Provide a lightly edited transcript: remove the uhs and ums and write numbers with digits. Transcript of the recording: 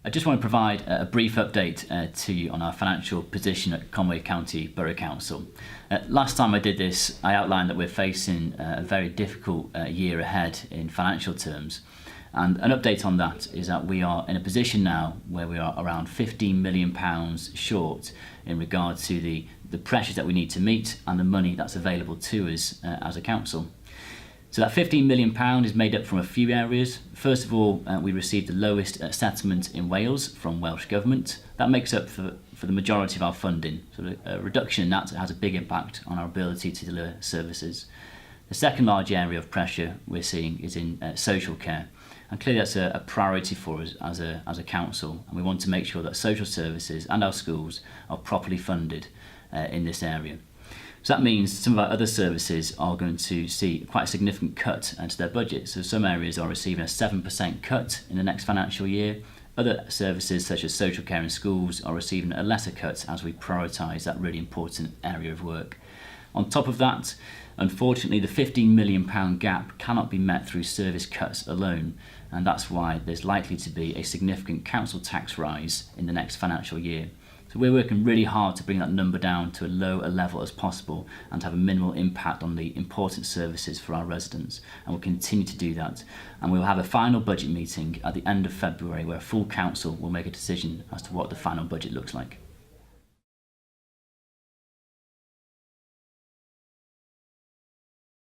I just want to provide a brief update to you on our financial position at Conwy County Borough Council. Last time I did this, I outlined that we're facing a very difficult year ahead in financial terms. And an update on that is that we are in a position now where we are around £15 million short in regard to the pressures that we need to meet and the money that's available to us as a council. So that £15 million is made up from a few areas. First of all, we received the lowest settlement in Wales from Welsh Government. That makes up for the majority of our funding. So a reduction in that has a big impact on our ability to deliver services. The second large area of pressure we're seeing is in social care. And clearly that's a priority for us as a council, and we want to make sure that social services and our schools are properly funded in this area. So that means some of our other services are going to see quite a significant cut to their budget. So some areas are receiving a 7% cut in the next financial year. Other services such as social care and schools are receiving a lesser cut as we prioritise that really important area of work. On top of that, unfortunately, the £15 million gap cannot be met through service cuts alone, and that's why there's likely to be a significant council tax rise in the next financial year. So we're working really hard to bring that number down to as low a level as possible and to have a minimal impact on the important services for our residents, and we'll continue to do that. And we'll have a final budget meeting at the end of February where full council will make a decision as to what the final budget looks like.